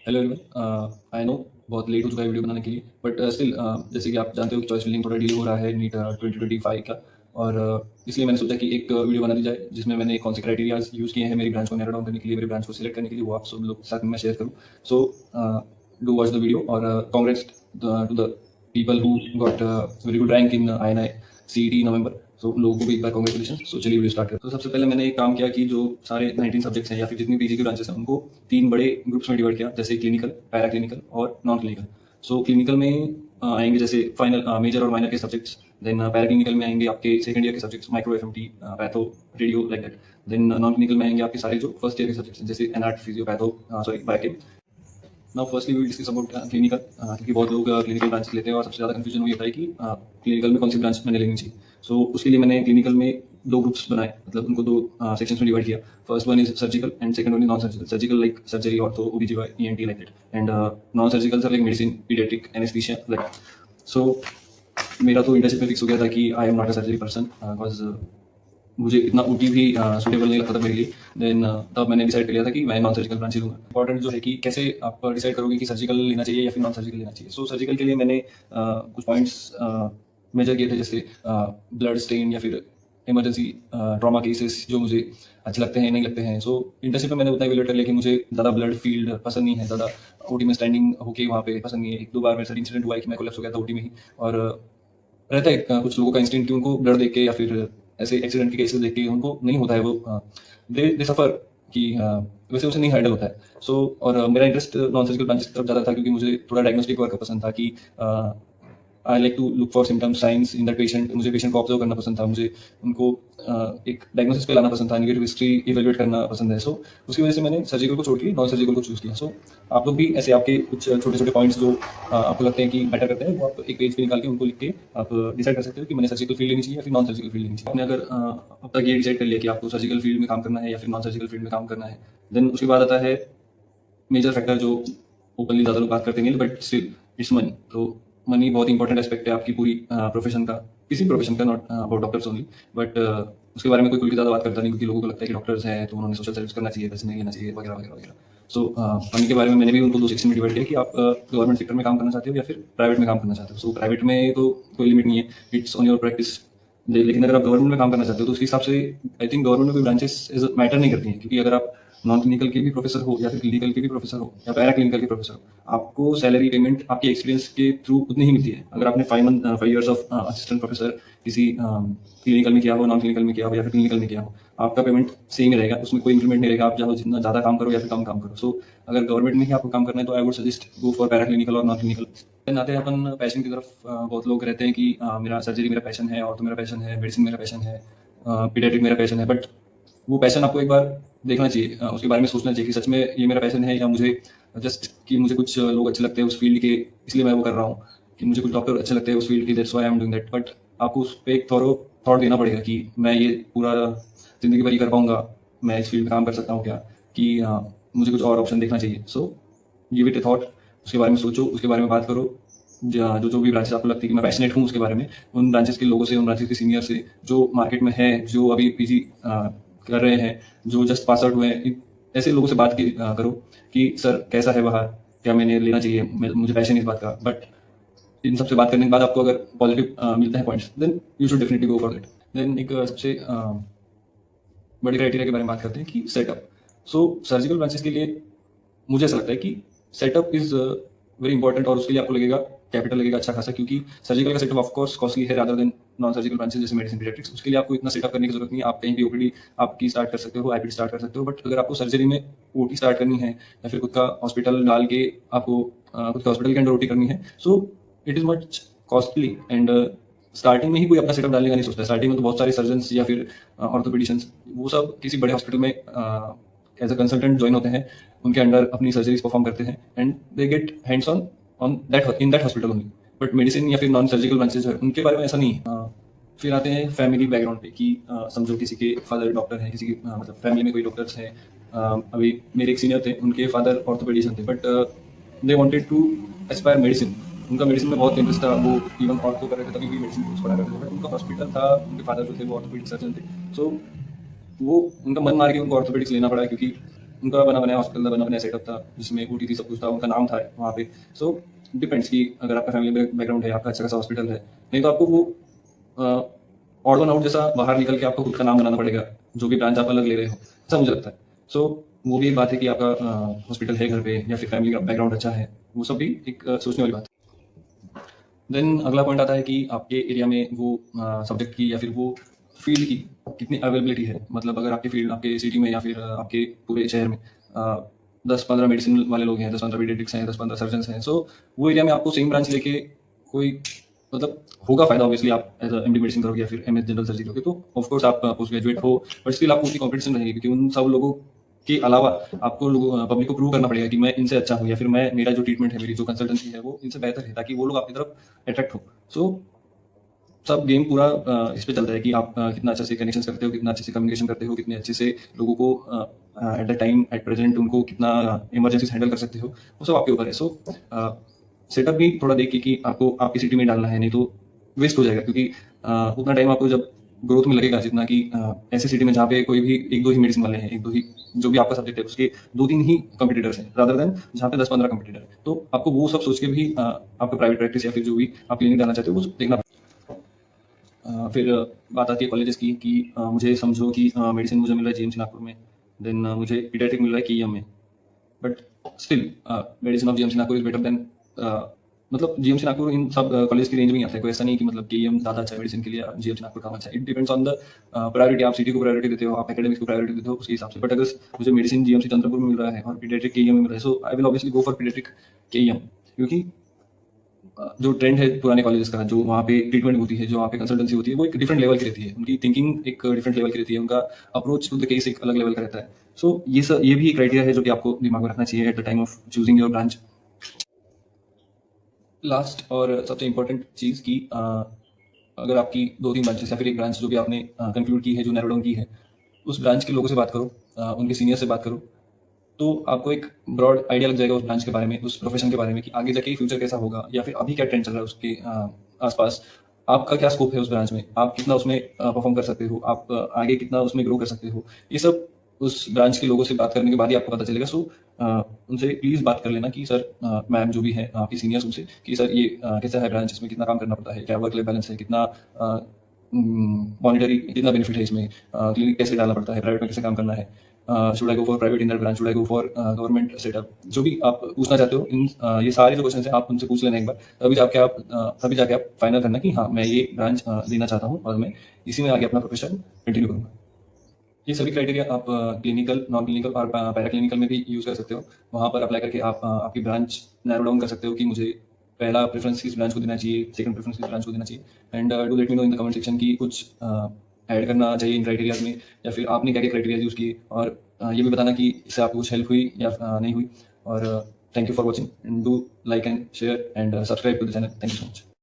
Hello everyone. I know बहुत late हो चुका है वीडियो बनाने के लिए, बट स्टिल जैसे कि आप जानते हो कि चॉइस फिलिंग थोड़ा डिले हो रहा है नीट 2025 का। और इसलिए मैंने सोचा कि एक वीडियो बना दी जाए जिसमें मैंने कौन से क्राइटेरियाज यूज़ किए हैं मेरी ब्रांच को नैरो डाउन करने के लिए, मेरी ब्रांच को सिलेक्ट करने के लिए, वो आप सब लोग के साथ में मैं शेयर करूँ। So do watch the video और congrats to the people who got very good rank in INI CET November. So लोगों को भी एक बार कॉन्ग्रेचुलेशन। सो चलिए वीडियो स्टार्ट करते हैं। तो सबसे पहले मैंने एक काम किया कि जो सारे 19 सब्जेक्ट्स हैं या फिर जितनी पीजी की ब्रांचेस हैं उनको 3 बड़े ग्रुप्स में डिवाइड किया, जैसे क्लिनिकल, पैरा क्लिनिकल और नॉन क्लिनिकल। सो क्लिनिकल में आएंगे जैसे फाइनल मेजर और माइनर के सब्जेक्ट्स। देन पैरा क्लिनिकल में आएंगे आपके सेकंड ईयर के subjects, micro FMT, patho, radio, like that. Then non clinical में आएंगे आपके सारे जो फर्स्ट ईयर के सब्जेक्ट्स हैं, जैसे anat, physio, patho, sorry biochem. Now firstly we will discuss about clinical, क्योंकि बहुत लोग क्लिनिकल ब्रांच लेते हैं और सबसे ज़्यादा कंफ्यूजन वही होता है कि क्लिनिकल में कौन सी ब्रांच मैंने लेनी चाहिए। सो उसके लिए मैंने क्लिनिकल में दो ग्रुप्स बनाए, मतलब उनको दो सेक्शंस में डिवाइड किया। First one is surgical and second one is non surgical. Surgical like surgery, ortho, OBGYN, ENT, like that. And non surgical sir like medicine, paediatric, anaesthesia, like. So मेरा तो internship में fix हो गया था कि I am not a surgery person, because मुझे इतना OT भी सूटेबल नहीं लगता था मेरे लिए। देन तब मैंने डिसाइड कर लिया था कि मैं नॉन सर्जिकल ब्रांच ही लूँगा। इंपॉर्टेंट जो है कि कैसे आप डिसाइड करोगे कि सर्जिकल लेना चाहिए या फिर नॉन सर्जिकल लेना चाहिए। सो सर्जिकल के लिए मैंने कुछ पॉइंट्स मेजर किए थे, जैसे ब्लड स्टेन या फिर इमरजेंसी ट्रॉमा केसेस जो मुझे अच्छे लगते हैं नहीं लगते हैं। सो इंटर्नशिप में मैंने उतना इवेलुएट कर लिया कि मुझे ज़्यादा ब्लड फील्ड पसंद नहीं है, ज़्यादा OT में स्टैंडिंग होके वहाँ पे पसंद नहीं है। 1-2 बार मेरे साथ इंसिडेंट हुआ है कि मैं कोलैप्स हो गया था OT में ही। और रहता है कुछ लोगों का इंस्टिंक्ट कि उनको ब्लड देख के या फिर ऐसे एक्सीडेंट के केसेस देख के उनको नहीं होता है वो, दे सफर कि वैसे उसे नहीं हैंडल होता है। सो और मेरा इंटरेस्ट नॉन सर्जिकल ब्रांचेस की तरफ ज़्यादा था, क्योंकि मुझे थोड़ा डायग्नोस्टिक वर्क पसंद था कि I like to look for symptoms, signs in that patient. मुझे पेशेंट को ऑब्जर्व करना पसंद था, मुझे उनको एक डायग्नोसिस पे लाना पसंद था, नेगेटिव हिस्ट्री इवेल्युएट करना पसंद है। सो उसकी वजह से मैंने सर्जिकल को छोड़ के नॉन सर्जिकल को चूज़ किया। सो आप लोग भी ऐसे आपके कुछ छोटे छोटे पॉइंट्स जो आपको लगते हैं कि मैटर करते हैं, वो आप एक पेज पे निकाल के उनको लिख के आप डिसाइड कर सकते हो कि मैंने सर्जिकल फील्ड लेनी चाहिए या फिर नॉन सर्जिकल फील्ड लेनी चाहिए। आपने अगर अब तक ये डिसाइड कर लिया कि आपको सर्जिकल फील्ड में काम करना है या फिर नॉन सर्जिकल फील्ड में काम करना है, देन उसके बाद आता है मेजर फैक्टर जो ओपनली ज़्यादा लोग बात करते हैं, बट स्टिल इट्स मनी। तो मनी बहुत इंपॉर्टेंट एस्पेक्ट है आपकी पूरी प्रोफेशन का, किसी प्रोफेशन का, not about doctors only. But उसके बारे में कोई खुल के ज़्यादा बात करता नहीं, क्योंकि लोगों को लगता है कि डॉक्टर्स हैं तो उन्होंने सोशल सर्विस करना चाहिए, पैसे नहीं लेना चाहिए, वगैरह वगैरह वगैरह। सो मनी के बारे में मैंने भी उनको दो सेक्शन में डिवाइड किया कि आप गवर्नमेंट सेक्टर में काम करना चाहते हो या फिर प्राइवेट में काम करना चाहते हो। सो प्राइवेट में तो कोई लिमिट नहीं है, इट्स ऑन योर प्रैक्टिस। लेकिन अगर आप गवर्नमेंट में काम करना चाहते हो तो उसके हिसाब से आई थिंक गवर्नमेंट में कोई ब्रांचेस मैटर नहीं करती हैं, क्योंकि अगर आप नॉन क्लिनिकल के भी प्रोफेसर हो या फिर क्लिनिकल के भी प्रोफेसर हो या पैरा क्लिनिकल के प्रोफेसर हो, आपको सैलरी पेमेंट आपके एक्सपीरियंस के थ्रू उतनी ही मिलती है। अगर आपने 5 ईयर्स ऑफ असिस्टेंट प्रोफेसर किसी क्लिनिकल में किया हो, नॉन क्लिनिकल में किया हो या फिर क्लिनिकल में किया हो, आपका पेमेंट सेम ही रहेगा, उसमें कोई इंक्रीमेंट नहीं रहेगा, आप चाहे जितना ज़्यादा काम करो या फिर कम काम करो। सो अगर गवर्नमेंट में ही आपको काम करना है तो I would suggest go for para clinical और नॉन क्लिनिकल। देन आते हैं अपन पैशन की तरफ। बहुत लोग रहते हैं कि मेरा सर्जरी मेरा पैशन है, और तो मेरा पैशन है, मेडिसिन मेरा पैशन है, पीडियाट्रिक मेरा पैशन है। बट वो पैशन आपको एक बार देखना चाहिए, उसके बारे में सोचना चाहिए कि सच में ये मेरा पैशन है या मुझे जस्ट कि मुझे कुछ लोग अच्छे लगते हैं उस फील्ड के, इसलिए मैं वो कर रहा हूँ, कि मुझे कुछ डॉक्टर अच्छे लगते हैं उस फील्ड के, that's why I am doing that. But आपको उस पर एक थॉरो थॉट देना पड़ेगा कि मैं ये पूरा जिंदगी भर ही कर पाऊंगा, मैं इस फील्ड में काम कर सकता हूँ क्या, कि मुझे कुछ और ऑप्शन देखना चाहिए। So give it A thought, उसके बारे में सोचो, उसके बारे में बात करो। जो जो भी ब्रांचेस आपको लगती है कि मैं पैशनेट हूँ उसके बारे में, उन ब्रांचेस के लोगों से, उन ब्रांचेस के सीनियर से जो मार्केट में है, जो अभी PG कर रहे हैं, जो जस्ट पास आउट हुए हैं, ऐसे लोगों से बात करो कि सर कैसा है बाहर, क्या मैंने लेना चाहिए, मुझे पैशन इस बात का। बट इन सबसे बात करने के बाद आपको अगर पॉजिटिव मिलते हैं points, then you should definitely go for that. Then एक सबसे बड़े क्राइटेरिया के बारे में बात करते हैं कि सेटअप। सो सर्जिकल ब्रांचेस के लिए मुझे ऐसा लगता है कि सेटअप इज वेरी इंपॉर्टेंट, और उसके लिए आपको लगेगा कैपिटल लगेगा अच्छा खासा, क्योंकि सर्जिकल का सेटअप ऑफ कोर्स कॉस्टली है rather than non surgical branches जैसे मेडिसिन, पीडियाट्रिक्स। उसके लिए आपको इतना सेटअप करने की जरूरत नहीं है, आप कहीं भी OPD आपकी स्टार्ट कर सकते हो, IPD स्टार्ट कर सकते हो। बट अगर आपको सर्जरी में OT स्टार्ट करनी है या फिर खुद का हॉस्पिटल डाल के आपको खुद का हॉस्पिटल के अंडर OT करनी है, so it is much costly. And starting में ही कोई अपना सेटअप डालने का नहीं सोचता। स्टार्टिंग में तो बहुत सारे सर्जन्स या फिर ऑर्थोपेडिशियंस वो सब किसी बड़े हॉस्पिटल में एज अ कंसल्टेंट ज्वाइन होते हैं, उनके अंडर अपनी सर्जरीज परफॉर्म करते हैं, and they get hands on that in that hospital only. But medicine या फिर नॉन सर्जिकल ब्रांचेज है, उनके बारे में ऐसा नहीं है। फिर आते हैं फैमिली बैकग्राउंड पे कि समझो किसी के फादर डॉक्टर हैं, किसी के मतलब फैमिली में कोई डॉक्टर्स हैं। अभी मेरे एक सीनियर थे, उनके फादर ऑर्थोपेडिशियन थे, but they wanted to aspire medicine. उनका मेडिसिन में बहुत इंटरेस्ट था, वो इवन ऑर्थो कर रहे थे तभी भी मेडिसिन कोर्स पढ़ा करते थे। बट उनका हॉस्पिटल था, उनके फादर जो थे वो ऑर्थोपेडिक सर्जन थे। सो वो उनका मन मार के उनको ऑर्थोपेडिक्स लेना पड़ा, क्योंकि उनका बना बनाया हॉस्पिटल था, बना बनाया सेटअप था, जिसमें ओटी थी, सब कुछ था, उनका नाम था वहाँ पे। सो डिपेंड्स कि अगर आपका फैमिली बैकग्राउंड है, आपका अच्छा खासा हॉस्पिटल है, नहीं तो आपको वो ऑड वन आउट जैसा बाहर निकल के आपको खुद का नाम बनाना पड़ेगा, जो भी ब्रांच आप अलग ले रहे हो, ऐसा मुझे लगता है। सो वो भी एक बात है कि आपका हॉस्पिटल है घर पे या फिर फैमिली का बैकग्राउंड अच्छा है, वो सब भी एक सोचने वाली बात है। देन अगला पॉइंट आता है कि आपके एरिया में वो सब्जेक्ट की या फिर वो फील्ड की कितनी अवेलेबिलिटी है। मतलब अगर आपकी फील्ड आपके सिटी में या फिर आपके पूरे शहर में 10-15 मेडिसिन वाले लोग हैं, 10-15 पीडियाट्रिक्स हैं, 10-15 सर्जन्स हैं, सो वो एरिया में आपको सेम ब्रांच लेके कोई मतलब होगा फायदा। ऑब्वियसली आप एज एमडी मेडिसिन करोगे या फिर एमएस जनरल सर्जरी करोगे तो ऑफकोर्स आप पोस्ट ग्रेजुएट हो, बट स्टिल आपको उतनी कॉम्पिटिशन रहेगी, क्योंकि उन सब लोगों के अलावा आपको लोगों पब्लिक को प्रूव करना पड़ेगा कि मैं इनसे अच्छा हूँ, या फिर मैं मेरा जो ट्रीटमेंट है, मेरी जो कंसल्टेंसी है वो इनसे बेहतर है, ताकि वो लोग आपकी तरफ अट्रैक्ट हो। सो सब गेम पूरा इस पे चलता है कि आप कितना अच्छे से कनेक्शन करते हो, कितना अच्छे से कम्युनिकेशन करते हो, कितने अच्छे से लोगों को at the time at present उनको कितना इमरजेंसी हैंडल कर सकते हो, वो सब आपके ऊपर है। सो सेटअप भी थोड़ा देखिए कि आपको आपकी सिटी में डालना है, नहीं तो वेस्ट हो जाएगा, क्योंकि उतना टाइम आपको जब ग्रोथ में लगेगा जितना कि ऐसी सिटी में जहाँ पे कोई भी एक दो ही मेडिसिन वाले हैं, एक दो ही जो भी आपका सब्जेक्ट है उसके 2-3 ही कंपटीटर्स हैं, रादर देन जहाँ पे 10-15 कंपटीटर है। तो आपको वो सब सोच के भी आपको प्राइवेट प्रैक्टिस या फिर जो भी आप क्लिनिक डालना चाहते हो वो देखना। फिर बात आती है कॉलेजेस की कि मुझे समझो कि मेडिसिन मुझे मिल रहा है जीएमसी नागपुर में, देन मुझे पीडियाट्रिक मिल रहा है केईएम में, but still medicine of GMC Nagpur is better than मतलब जीएमसी नागपुर इन सब कॉलेज की रेंज में ही आता है। कोई ऐसा नहीं कि मतलब केईएम ज़्यादा अच्छा है मेडिसिन के लिए, जीएमसी नागपुर कम अच्छा है। It depends on the priority, आप सिटी को प्रायोरिटी देते हो, आप एकेडमिक्स को प्रायोरिटी देते हो, उसके हिसाब से। बट अगर मुझे मेडिसिन जीएमसी चंद्रपुर में मिल रहा है और पीडियाट्रिक केईएम में मिल रहा है, so I will obviously go for paediatric KEM, क्योंकि जो ट्रेंड है पुराने कॉलेजेस का, जो वहाँ पे ट्रीटमेंट होती है, जो वहाँ पे कंसल्टेंसी होती है, वो एक डिफरेंट लेवल की रहती है, उनकी थिंकिंग एक डिफरेंट लेवल की रहती है, उनका अप्रोच टू द केस एक अलग लेवल का रहता है। सो ये भी एक क्राइटेरिया है जो कि आपको दिमाग में रखना चाहिए at the time of choosing your branch. Last और सबसे इम्पोर्टेंट चीज़ की अगर आपकी 2-3 ब्रांचेस या फिर एक ब्रांच जो भी आपने कंक्लूड की है, जो नैरो डाउन की है, उस ब्रांच के लोगों से बात करो, उनके सीनियर से बात करो, तो आपको एक ब्रॉड आइडिया लग जाएगा उस ब्रांच के बारे में, उस प्रोफेशन के बारे में, कि आगे जाके फ्यूचर कैसा होगा, या फिर अभी क्या ट्रेंड चल रहा है उसके आसपास, आपका क्या स्कोप है उस ब्रांच में, आप कितना उसमें परफॉर्म कर सकते हो, आप आगे कितना उसमें ग्रो कर सकते हो। ये सब उस ब्रांच के लोगों से बात करने के बाद ही आपको पता चलेगा। सो उनसे प्लीज़ बात कर लेना कि सर मैम जो भी है आपकी सीनियर्स, उनसे कि सर ये कैसा है ब्रांच, इसमें कितना काम करना पड़ता है, क्या वर्क लाइफ बैलेंस है, कितना मॉनिटरी कितना बेनिफिट है इसमें, क्लिनिक कैसे डालना पड़ता है, प्राइवेट में कैसे काम करना है, should I go for private in that branch, should I go for government setup, जो भी आप पूछना चाहते हो, इन ये सारे जो क्वेश्चन है आप उनसे पूछ लेना एक बार, तभी जाके आप फाइनल करना कि हाँ मैं ये ब्रांच लेना चाहता हूँ और मैं इसी में आगे अपना प्रोफेशन कंटिन्यू करूँगा। ये सभी क्राइटेरिया आप क्लिनिकल, नॉन क्लिनिकल और पैरा क्लिनिकल में भी यूज़ कर सकते हो। वहाँ पर अप्लाई करके आप आपकी ब्रांच नैरो डाउन कर सकते हो कि मुझे पहला प्रेफरेंस किस ब्रांच को देना चाहिए, सेकंड प्रेफरेंस किस ब्रांच को देना चाहिए। And do let me know in the comment section की कुछ ऐड करना चाहिए इन क्राइटेरियाज में, या फिर आपने क्या क्या क्राइटेरिया यूज़ किए, और ये भी बताना कि इससे आपको कुछ हेल्प हुई या नहीं हुई। और thank you for watching, and do like and share and subscribe to the channel. Thank you so much.